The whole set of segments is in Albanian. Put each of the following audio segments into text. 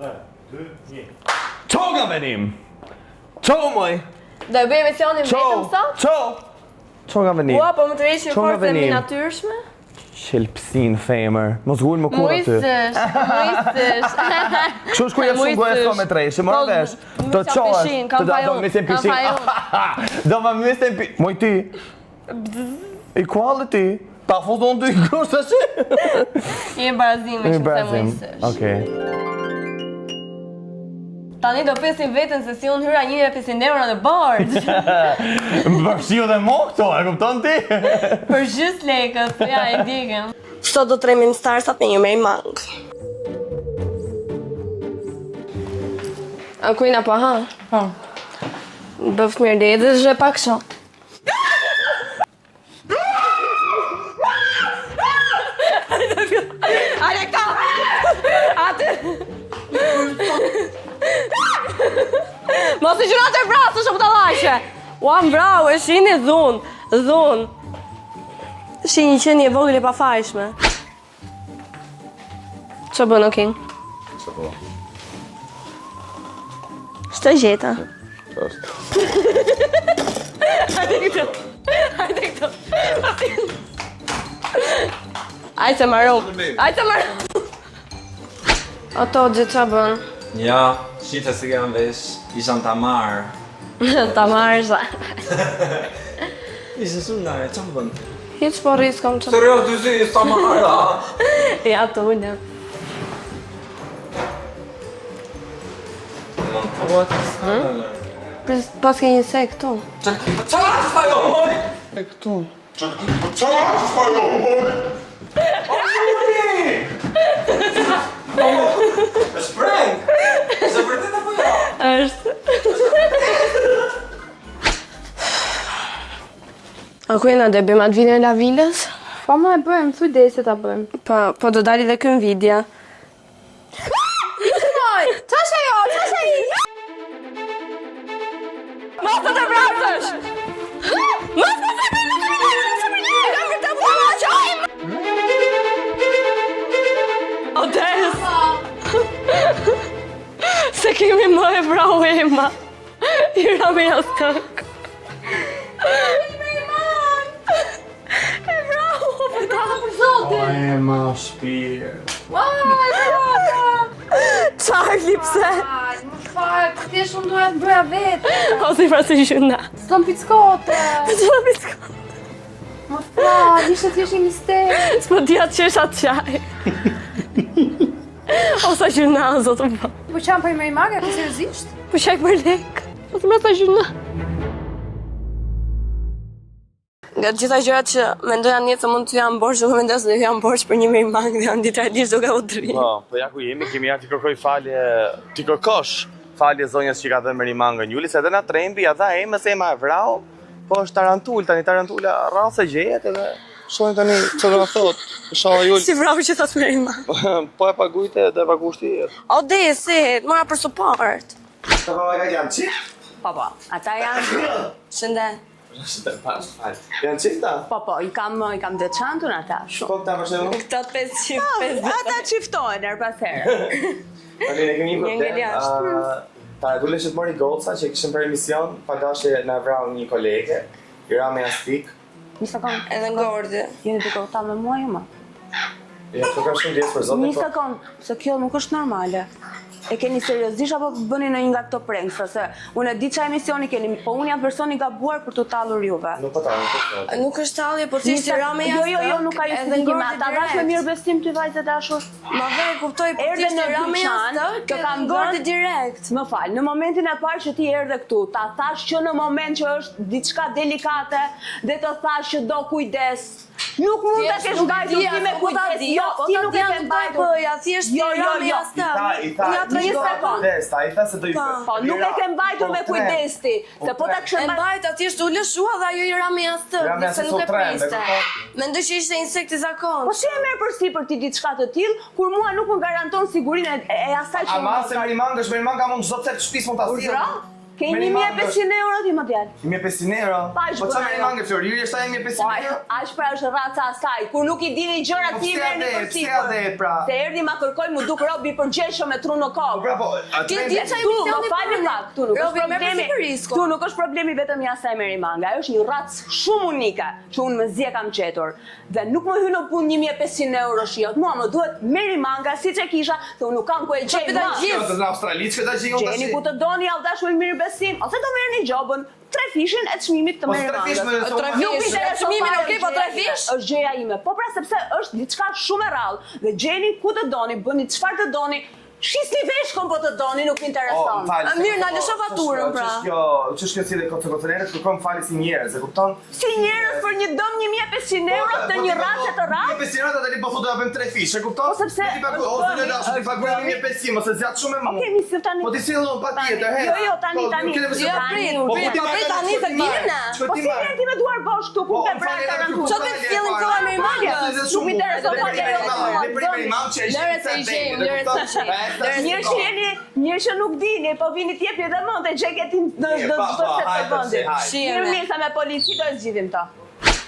3, 2, 1. Qo nga venim? Qo moj? Do e bëj emisionin vetëm sot? Qo nga venim? Ua, po më të rejshin forë dhe minatyrshme? Shelpsin femër. Mos gull më kur aty. Muisësh. Kështu shku jep shumë gojë s'ko me treshe, më vesh. Të qohesh. Kam fajon. Do më misten pishin. Moj ti. I kualë ti. Ta fudon të i grusht të shi. I e barazime që më të muisësh. Okej. Tani do pesim vetën se si unë hyra 150 euro në bardh. Më përshio dhe mo këto, e kupton ti? Për gjys lekët, ja e digëm. Sot do të remin starsat me një mej mangë. A kujna po ha? Po. Bëft mirë dhe edhe zhe pak shumë. Ale ka! Atë! Mos i gjërat e vrasë, është të lajshe! Ua, mbrau, e shini dhun. Shini qënje vogël e pafajshme. Që bënë, King? Që po? Shtë gjeta? Qështë? Hajde këto. Ajë se marru. Ato gjithë që bënë? Ja, shite se kemë vesh, ishan ta marë. Ta marrë sa. Ishe shumë nare, që më bënë? Hiq po riskom që... Serios, ty si, ta marë, Ja, të unë. Pas ke një se këtu. Qa është ajo, moj? E këtu. Qa është ajo, moj? është prank! Është vërtet apo jo? Është. A kujna dhe bëjmë atë videon la vilës? Po ma e bëjmë, thuj dhe se ta bëjmë. Po do dali dhe kën vidja. Qash ajo? Mos të të vrasësh! Mos të të vrasësh! Kam këtë buama qajmë! Odes! Se kemi më e vrau Ema. I rame jasë këk. E vrau! O, Ema, shpirë. Charlie, pse? Më fakt, thjesht unë duhet bëja vetë. O si frasë gjuna. S'ton pickote. Më fakt, ishte thjesht një mister. S'po t'ja të qesh atë qaj. O sa gjuna, zotë më. Po qanë për i mage, po seriozisht? Po qaj për lek. O të më sa gjuna. Nga gjitha gjërat që mendoja një se mund të janë borç, do mendoj se janë borç për një mirë mangë dhe janë ditëralisht duke u dri. Po ja ku jemi, kemi ja t'i kërkoj falje, t'i kërkosh falje zonjës që ka dhe me rimangën Juli, se edhe na trembi, ja dha Emës, Ema e vrau, po është tarantul, tani tarantula rrasë e gjejet edhe shohin tani që dhe thot, shoha Juli. Si vrau që thas me rimangë. Po e pagujte dhe pagushti jetë. O desit, mora për support. Të pa ka janë qik? Po, ata janë. Shëndet. Janë qikta? Po, i kam veçantun ata shumë. Po këta përshemë? Këta 500. Ata qiftojnë her pas herë. Ne kemi një problem. jashtë. Tarantulle që të mori goca që kishëm për emision, pagashe na vrau një kolege, i ra me astik. Një sekund. Edhe ngordi. Jeni duke u ta me mua ju më? Ja, të ka shumë djesë për zote. Një sekund, se kjo nuk është normale. E keni seriozisht apo bëni në një nga këto pranksa, se unë e di çfarë emisioni keni, po unë jam personi gabuar për t'u tallur juve. Nuk po ta, nuk po. Nuk është tallje, po thjesht i ra me jashtë. Jo, nuk ka justifikim. Ata dash me mirë besim ty vajzë dashur. Ma vej, kuptoj, po Erdhe thjesht në i ra me dyqan, jashtë. kjo kam ngordi dhënë direkt. Më fal, në momentin e parë që ti erdhe këtu, ta thash që në moment që është diçka delikate dhe të thash që do kujdes. Nuk mund ta kesh mbajtur ti me kujdes. Jo, ti nuk e ke mbajtur. Thjesht i ra me jashtë. I tha se do i fërë. Po, nuk e ke mbajtur me kujdes ti. Se po ta kishe E mbajt atjesht u lëshua dhe ajo i ra me jashtë, se nuk e priste. Mendoj që ishte insekt i zakon. Po si e merr përsipër ti diçka të tillë, kur mua nuk më garanton sigurinë e asaj që Ama se me rimangë është me rimangë mund çdo të shtëpisë mund ta sjellë. Ke 1500 euro ti më djalë. 1500 euro? Pa, është Po çfarë bërë, mangë Floriri është ai 1500 euro? Aq pra është raca asaj. Kur nuk i dini gjërat ti merrni për pse ja dhe pra? Se erdhi ma kërkoj mu duk robi përgjeshëm me tru në kokë. Bravo. Ti di çaj Tu, më emisioni falni pak, tu nuk është Robi, merr problemi. përsipëris, Tu nuk është problemi vetëm ja sa e Meri Manga. Ajo është një racë shumë unike që unë me zje kam gjetur. Dhe nuk më hyn në punë 1500 euro shiot. Mua më duhet Meri Manga siç e kisha, se unë nuk kam ku e gjej. Në Australi çka gjej unë tash? Gjeni ku të doni alldash me mirë besim, ose do merrni gjobën 3 fishin e çmimit të Meri Mangës. Çmimin okay, po 3 fish? Është gjëja ime. Po pra sepse është diçka shumë e rrallë dhe gjeni ku të doni, bëni çfarë të doni. Shisni veshkon po të doni, nuk intereson. Mirë, na lësho faturën pra. Ç'është kjo si dhe kocokocerere, kërkon falë si njerëz, e kupton? Si njerëz për një dëm 1500 euro të një racë të rrallë? 1500 euro tani po thotë ja bëjmë 3 fish, e kupton? Po sepse ose ne dashur ti paguajmë 1500, mos e zgjat shumë më. Okej, mi tani. Po ti sillon patjetër, he. Jo, tani. Po prit tani të dimë na. Po si vjen ti me duar bosh këtu ku ke brar tarantull? Ço të fillin këto me Mangës? Nuk më intereson Njërë që nuk dini, po vini t'jepni dhe mund e gjeketin në të vendit. Mirë sa me polici do e zgjidhim ta.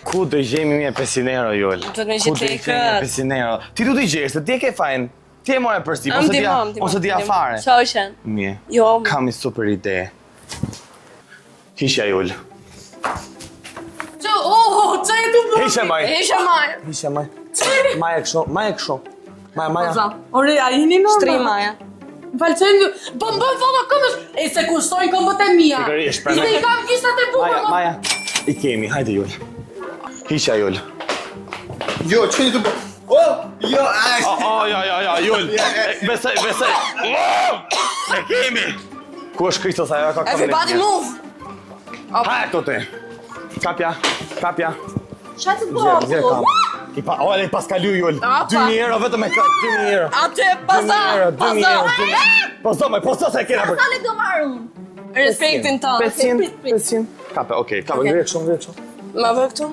Ku do gjejmë 1500 euro Jol? Do të më gjej tek 1500 euro. Ti du të gjesh, se ti e ke fajin. Ti e more përsi, ose dia fare. Ço është? Mirë. Jo. Kam një super ide. Hisha Jol. Çaj tu bë. Hisha maj. Hisha maj. Maja kështu. Maja. Ore, a jeni normal? Shtrimaja. Valçenju, po më bën fama këmbësh, e se kushtojnë këmbët e mia. Pikërisht, pra. Se i kam kishat e bukura. Maja. I kemi, hajde Jol. Hisha Jol. Jo, ç'keni të bë? Jo, ai. Ja, Jol. Besoj. E kemi. Ku është Kristos ajo ka këmbë? Everybody move. Ha, këto te. Kapja. Çfarë të Zje bëj? kam. I pas kalu Jol. 2000 euro vetëm e ka, 2000 euro. Atë pasa. Posa se e kena për. Sa le do marr unë? Respektin tonë. 500. Kape, okej, ngre kështu. Ma vë këtu?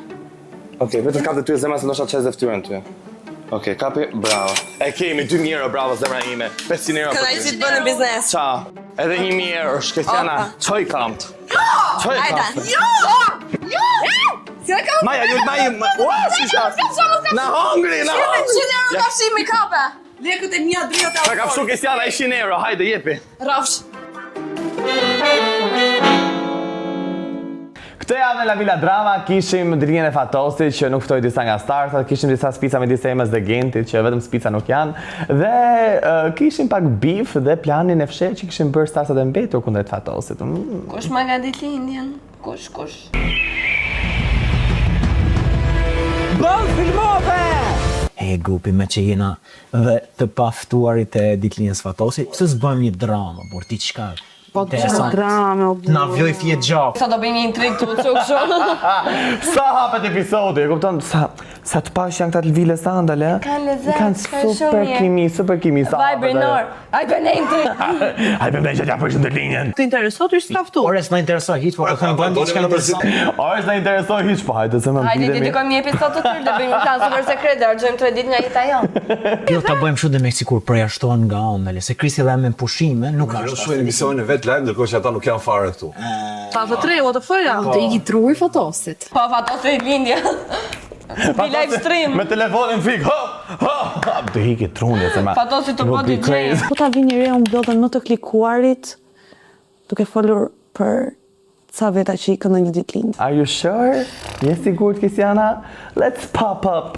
Okej, vetëm kape ty e zemra se ndoshta çes dhe fytyrën ty. Okej, kapi, bravo. E kemi 2000 euro, bravo zemra ime. 500 euro. Kënaj si të bënë biznes. Qa? Edhe 1000 euro, Shkestiana. Çoj kamt. Hajde. Jo! Si e kam? Maja, si shas? Na hungry. 100 euro kafshim i kape. Lekët e mia dritat e Ka kafshu Kestiana 100 euro, hajde, jepi. Rafsh. Këtë javë në La Villa Drama kishim drinjen e Fatosit që nuk ftoi disa nga startat, kishim disa spica me disa emës dhe Gentit që vetëm spica nuk janë dhe kishim pak beef dhe planin e fshehtë që kishim bërë startat e mbetur kundrejt Fatosit. Kush ma ka ditëlindjen? Kush? Bëm filmove! E grupi me që jena dhe të paftuarit e ditëlinjës Fatosit, se s'bëm një drama, por ti qka? Po të drame, o Na vjoj fje gjak. Sa do bëjmë një intrig të uqo Sa hapet episodi, kupton? Sa të pash janë këta të lvile sandale, Kanë lezet, kanë super kimi sa Vaj Brinor, aj për ne intrig. Aj për me që t'ja përshën të linjen. Të interesot është skaftu. Ore, s'na interesoj hiq, po këmë bëjmë diçka interesant. Ore, s'na interesoj hiq, po hajde se më Hajde, mbidemi. dedikojmë një episod të tërë dhe bëjmë një plan super sekret dhe argjojmë 3 ditë nga jeta jonë. Jo ta bëjmë shumë dhe me sikur përjashtohen nga andale, se Krisi dhe me pushime nuk Jo, është. shumë emisionin e vet live, ndërkohë që ata nuk janë fare këtu. Ta të tre, o të fëra. Të iki truri Fatosit. Po, Fatosi i lindja. Pi live stream. Me telefonin fik, do hiki truni se ma. Fatosi të bëti gjej. Po ta vi një re unë blodhen më të klikuarit duke folur për ca veta që i kënë një ditëlindje. Are you sure? Je sigurt, Kisiana? Let's pop up.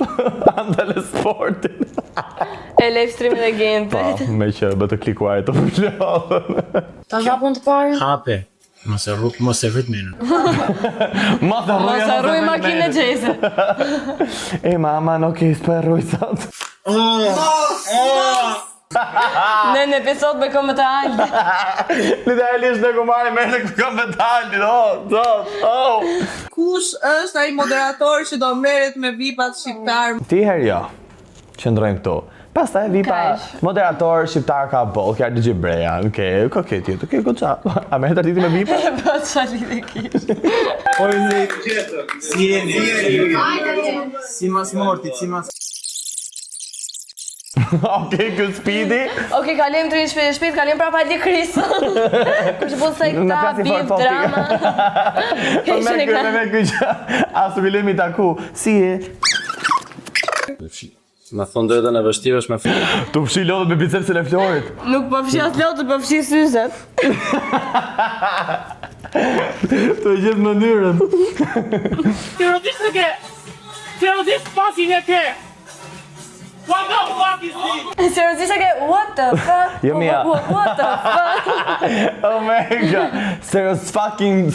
Andale sportin. E live stream dhe Gentit. Po, me që bë të klikuarit të përshëllën. Ta hapun të parë. Hape. Mos e rrit menën. Mos e Mos harroj makinë gjese. E mama, nuk e s'po e rruj sot. Në episod me këmbë të altë. Literalisht në kumari me në këmbë të altit, Kush është ai moderator që do merret me vipat shqiptar? Ti herë jo, qëndrojmë këtu. Pastaj vipa moderator shqiptar ka boll, ka DJ Breja, okay, tjetër, okay, goca. A merret artiti me vipa? Po çfarë lidhje kish? Si jeni? Si mas mortit, si mas... Okej, ky Speedy. Okej, kalem të rinë shpejt, kalem prapa Ali Krisën. Kur që bëllë se këta, bif, drama. Heshin e këta. Me ky që asu filemi taku. Si e? Ma thonë drejtën e vështirë është me fillë. Tu fshi lodhët me bicepsin e Florit. Nuk po fshi as lotët, po fshi syzet. Tu e gjithë mënyrën. Ti rodisht pasin e ke! What the fuck is this? Seriozisht e ke, what the fuck? Jo, Mia. What the fuck? Oh my god. Serios fucking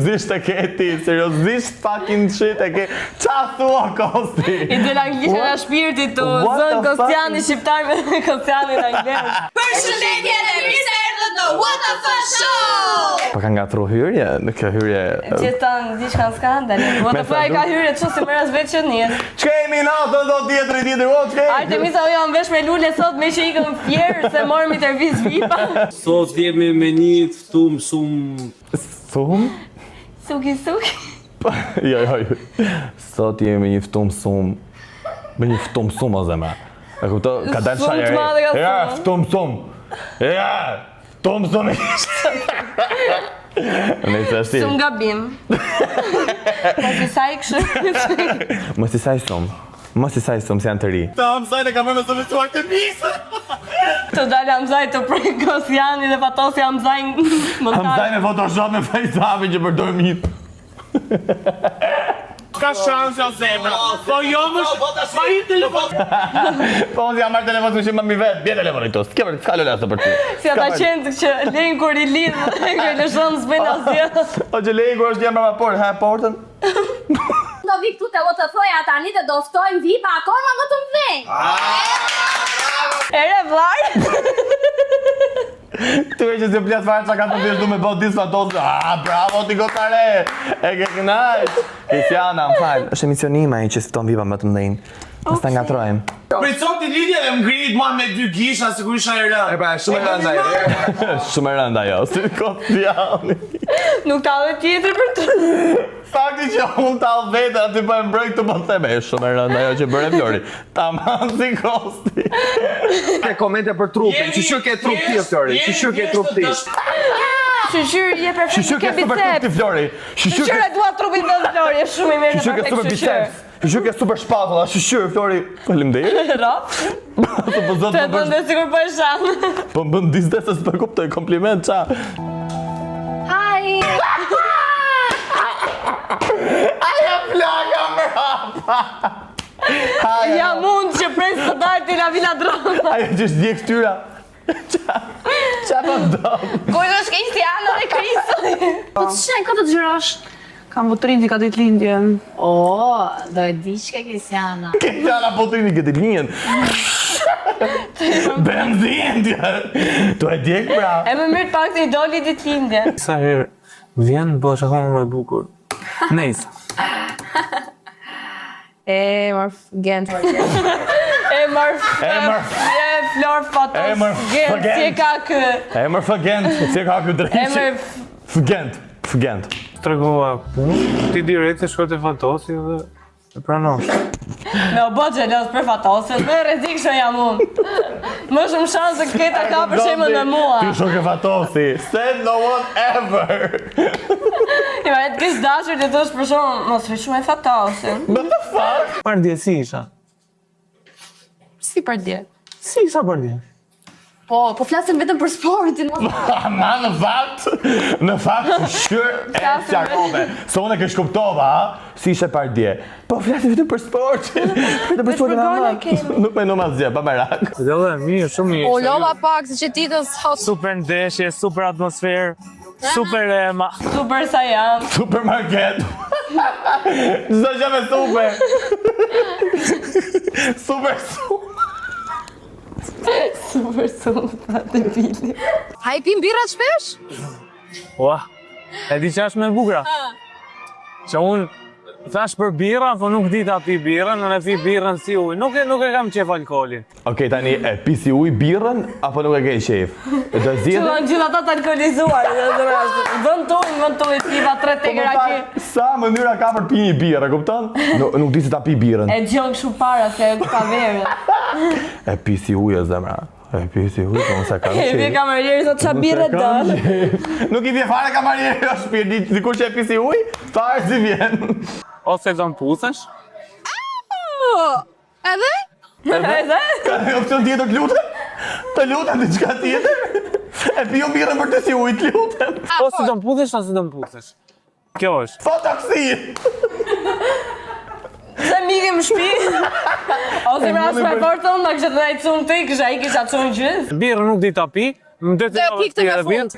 zisht e ke ti. Seriosisht fucking shit e ke. Qa thua Kosti? I del anglisht nga shpirti tu, What the zën fuck? Kostiani shqiptar me Kostiani në anglisht. Përshëndetje dhe mirë se erdhët në What the Fuck Show! Po ka nga tru hyrje, në kjo hyrje... Gjithan, diçka në skandal. What the fuck e ka hyrje të si mëras veç që njës. Qke jemi natë, do tjetëri, qke? Artemisa o jam vesh me lule sot me që ikëm fjerë se morëm intervjiz vipa. Sot jemi me një ftum shumë... Thum? Suki. Jo. Sot jemi me një ftum sum. Me një ftum sum o zeme. E kupto, ka dalë Ftum të madhe ka Ja, sum. ftum sum. Ja, ftum sum ishte. Nëjse ashti. Sum gabim. Mos i saj kështë. Mos i saj sum, se janë të ri. Ta mësajnë e ka me të vetuar të misë. Të dalë Hamzaj të prej Kostiani dhe Fatosi Hamzaj montar. Hamzaj me Photoshop me FaceApp që përdojmë hitë. Ka shansë o zemra! Po jo më ma i telefon! Po unë si jam marrë telefon të më mi vetë, bje telefonit të, s'ka lëllasa për ty. Si ata qenë që lejnë kur i lidhë dhe kërë lëshonë s'bëjnë asgjë. O që lejnë kur është jemë për portë, ha portën? Do vi këtu të What the Fuck tani dhe do ftojmë vipa akoma më të mdhenj! Ere vlarë! Këtu e që si plasë farë që ka të të du me bëtë disë fatosë. Bravo ti gotare! E ke kënajt! Kristiana, më falë. Është emisionima i që si fton vipa më të mdhenjë. Nësë ta nga trojmë. Prej sot i lidhje dhe më ngrit mua me dy gisha se ku isha e rëndë. E pra, shumë e rënda e. Shumë e rënda jo, si Kostiani. Nuk ka dhe tjetër për të. Fakti që unë talë vetë aty po e mbroj këtë po theme, shumë e rënda jo që bërë e Flori. Ta manë si Kosti. Ke komente për trupin, që shur ke trup ti, Flori, që shur ke trup ti. Shqyr je perfekt, Shqyr ke super trup ti, Flori. Shqyr e dua trupin të Flori, e shumë i mirë Shqyr ke në super perfekt biceps. Shqyr ke super shpatulla, shqyr, Flori. Faleminderit. Rap? Po zot Të të ndë sigur po e shanë. Po më bën disde se s'po kuptoj kompliment qa. Hi! Aja plaga mrapa. Ja mund që presë të dajtë t'i la vila drama. Aja që është djekë tyra. Qa po ndonë? Kujtë është Kristiano dhe Kristo. Po të shenë, ka të të gjërosh? Kam votrin që ka ditë lindje. O, do e di që ke Kristiana. Kristiana po të rini këtë linjen. Benzin tja. Tu e djekë pra. E më mirë pak të i doli ditë lindje. Sa herë vjen bësh akoma më e bukur. Nejse. E marë gent. E marë Flor Fatos. E marë gent. Si e ka kë. E mërë fëgent, si e ka këtë drejqë. E marë Fëgent. Tregova punë, ti direkt e shko te Fatosi dhe e pranosh. me o bëtë gjelos për Fatosën, me rezik shë jam unë. Më shumë shansë të këta ka për shemë në mua. Ty shok e Fatosi. Said no one ever. I ma e të kishë dashur të tush për shumë, mos fi shumë e Fatosën. What the fuck? Pardje si isha? Si për dje? Si isha pardje? Po flasin vetëm për sportin. Ma në fakt, shkër e qarkove. Se unë e kësh kuptova, si ishe pardje. Po flasin vetëm për sportin. Vetëm për sportin gola ama. kemi. Nuk me në mazje, pa merak. Dhe dhe mirë, shumë mirë. O lova pak, se që ti të sot. Super ndeshje, super atmosferë, super Super sa jam. Supermarket. Zdo që me super. Super. Super shumë, ta të bili. Ha i pim birrat shpesh? Ua, e di që është me bukra? Që unë thash për birra, po nuk di ta pi birrën, në pi birrën si ujë. Nuk e kam qef alkoolin. Okej, tani, e pisi uj birën, apo nuk e ke qef? E do Që zjedhe? në gjitha ta të alkoholizuar. Vënd tojnë, tipa 3 tegera ki. Sa mënyra ka për pi një birë, e kupton? Nuk di se ta pi birën. E gjong shumë para se ka verë. E pisi ujë zemra. E pisi ujë, po mos e kam E vje kamarieri thot qa birë dën. Nuk I vje fare kamarieri o shpirë, dikur që e pisi ujë, fare si vjen. Ose do më pusesh? Edhe? Edhe? Ka një opcion tjetër të lutem? Të lutem diçka tjetër? E pio birën për të si ujë, të lutem. Ose do më pusesh, ose do më pusesh. Kjo është. Po taksi! Se mikim shpi. Ose më asë me fortën, ma kështë të dajtë cunë të I, kështë a I kisha cunë gjithë. Birë nuk di ta pi, më dhe të pi këtë me fund.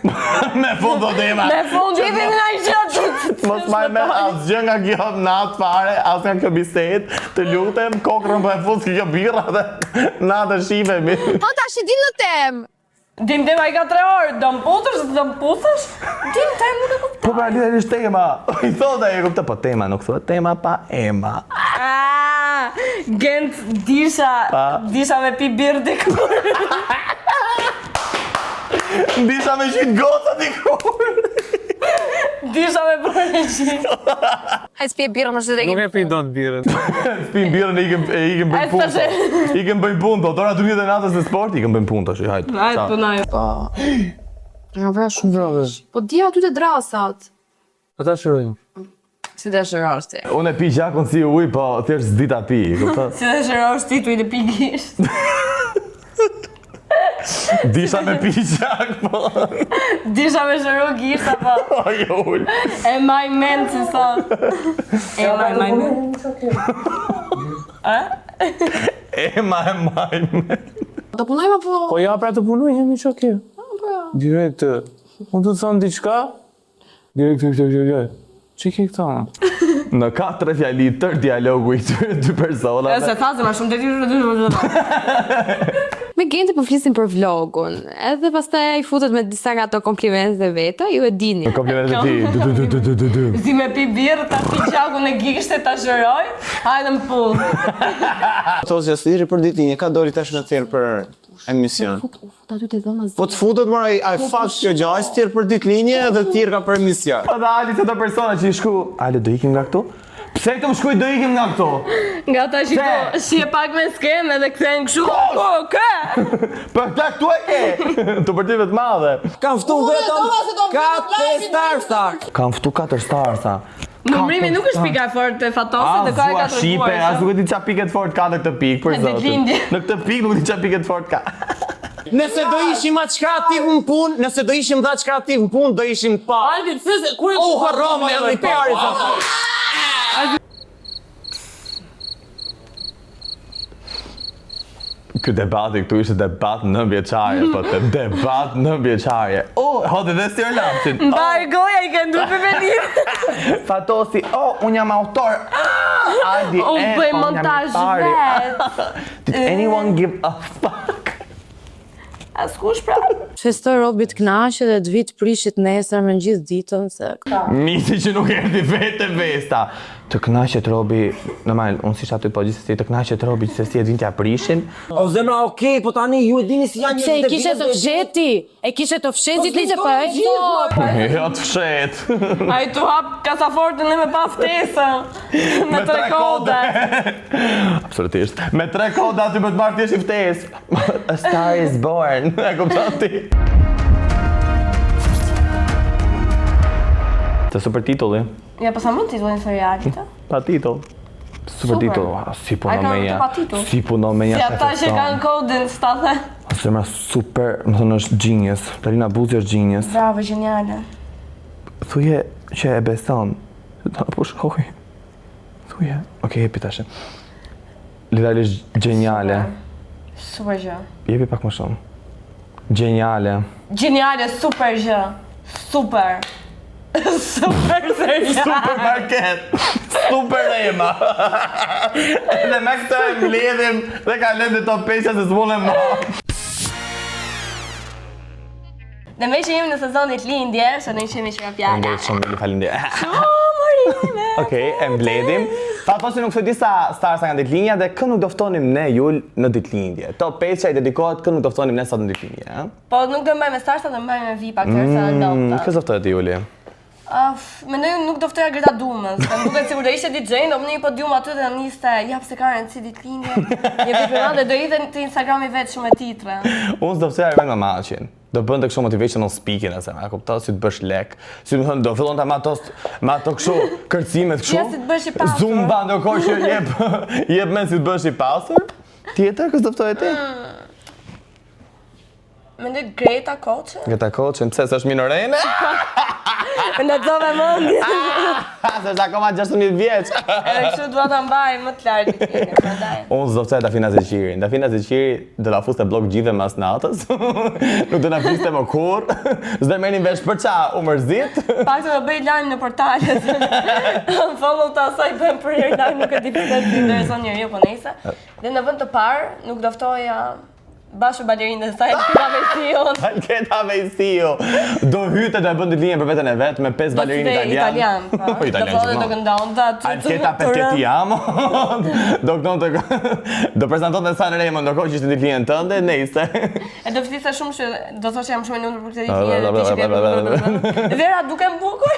Me fund do tema. Me fund, jemi nga I qëtë. Mos maj me asgjë nga kjo natë fare, as nga kjo bisedë, të lutem, kokrën për e fund kjo birra dhe natë shifemi. Po tash I dim në temë. Dim tema I ka 3 orë, do më putësh, do më putësh? Dim tema nuk e kuptoj. Po pra lidhërisht tema, I thotë e kuptoj, po tema nuk thotë, tema pa ema. Gent disha me pi birë dikur. Disha me qytë goca dikur. Disha me bërë një qitë. Hajtë s'pje birën është dhe Nuk e pi do të birën. Spim birën e ikem bëjmë punë. Ikem bëjmë punë, do. Ora 12 natës në sport, ikem bëjmë punë tash, hajde. Hajtë punoj. Nga vra shumë vrave. Po dia aty të drasat. Po ta shërojmë. Si dhe shërosh ti. Unë e pi gjakun si ujë, po thjesht s'dita pi, kupton? Si dhe shërosh ti tu I dhe pigisht. Disha me pi gjak, po. Disha me shëru gisha, po. Ajo ullë. E maj mend si sot. E maj mend. E maj me. Do punojmë apo? Po ja pra të punuj, jemi që kjo. Direkt, unë të thonë diqka? Direkt, që ke këta? Në ka 3 fjali tër dialogu I tyre 2 personave. Se thasë ma shumë të tjurë. Me Genti po flisim për vlogun, edhe pastaj I futet me disa nga ato komplimentet veta, ju e dini. Komplimentet e ti. Si me pi birë, ta pi qakun e gishte, ta shëroj, hajde më pull. Ato që thirrë për ditëlindje, ka dori tash në thirrë për emision. Aty te dhoma Po të futet mora ai fat kjo gjë, ai thirrë për ditëlindje dhe thirrë ka për emision. Po dhe Ali të persona që I shku. Ali do ikim nga këtu? Pse këtu më shkuj do ikim nga këtu? Nga ta shi pak me skemë edhe këthejnë këshu. Ke? Për këta këtu e ke? Të përtimet madhe. Kam ftu vetëm 4 starsa. Kam ftu 4 starsa. Numrimi nuk është pika e fort e fatosit dhe ka e 4 Shqipe, as nuk e di qa piket fort ka në këtë pikë, për zotin. ditëlindje. Në këtë pikë nuk e di qa piket fort ka. Nëse do ishim atë kreativ në punë, nëse do ishim dhe atë kreativ në punë, do ishim pa. Albi, pëse, kur e U harrova edhe I pari sa. Ky debati këtu ishte debat 9 vjeçare, po të debat 9 vjeçare. Hodhi dhe si lapsin. Mbaj goja I ke ndu për venir. Fatosi, unë jam autor. Aldi, Unë bëj montazh vet. Did anyone give a fuck? Askush pra. Festoj Robit knaqe dhe të vit prishit nesër me gjithë ditën se... Misi që nuk erdi vete vesta. Të knaqet Robi, normal, unë si aty po gjithsesi të knaqet Robi se si e din t'ja prishin. O zemra, okej, po tani ju e dini si janë Se e kishe të fsheti, e kishe të fsheti liqe për e Jo të fshet. A I tu hap kasafortën e me pa ftesën. Me 3 koda. Absolutisht. Me 3 koda aty më të marrë t'jesh I ftes. A Star is Born. E kupton ti. Të super titulli. Ja, pa sa mund titullin serialit, Pa titull. Super titull. Si punon me ja. Si punon me ja. Si ata që kanë kodin, s'ta Zemra super, më thënë është genius. Talina Buzi është genius. Bravo, geniale. Thuje që e beson. Po shkoj. Thuje. Okej, jepi tashe. Literalisht geniale. Super gjë. Jepi pak më shumë. Geniale. Geniale, super gjë. Super. Super serial. Supermarket. Super ema. Dhe me këtë e mbledhim dhe ka lëmë dhe top 5 se s'mulem më. Dhe me që jemi në sezonit lindje, që në qemi që ka pjana. Mbledh shumë bili falinderit. Morime. Okej, e mbledhim. Fatosi nuk se disa starsa nga ditëlindja dhe kë nuk doftonim ne Jul në ditëlindje. Top 5 që I dedikohet kë nuk doftonim ne sot në ditëlindje. Po nuk do mbaj me starsa, do mbaj me VIP-a, këtë se në ndopta. Kë zoftohet Juli? Mendoj nuk do ftoja Greta Dumës. Më duket sikur do ishte DJ, do më një podium aty dhe më niste jap se ka rëndësi ditëlindje. Një vit më dhe do idhe te Instagrami vet shumë me titre. Unë s'do ftoja Ermen Mamaqin. Do bënte kështu motivational speaking e se ma kupton si të bësh lek. Si më thënë do fillonte me ato kështu kërcimet kështu. Ja si të bësh i pasur. Zumba ndërkohë që jep men si të bësh i pasur. Tjetër kësë do ftoje ti? Mendoj Greta Koçe. Greta Koçe, pse s'është minorene? Më ndërtove mendjen. Se është akoma 16 vjeç. Edhe kështu dua ta mbaj më të lartë ditëlindjen, prandaj. Unë s'do ftoja Dafina Zeqiri. Dafina Zeqiri do la fuste blog gjithë mas natës. Nuk do na fliste më kurr. S'do merrnin vesh për ça u mërzit. Pak të bëj lajm në portalet. Follow të asaj bën për herë lajm nuk e di pse të intereson njeriu po nejse. Dhe në vend të parë nuk do ftoja bashkë balerinë e saj Alketa Vesiu. Alketa Vesiu. Do hyte do e bën ditëlindjen për veten e vet me 5 balerinë italian. Po do këndonte aty. Alketa Perché amo. Do prezantonte Sanremo ndërkohë që ishte ditëlindjen tënde, nejse. E do fliste shumë që do thosh jam shumë e lumtur për këtë ditëlindje. Vera dukem bukur.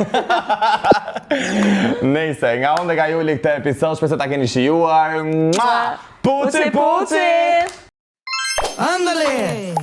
Nejse, nga unë dhe ka Juli këtë episod, shpresoj ta keni shijuar. Puci puci! Ándale.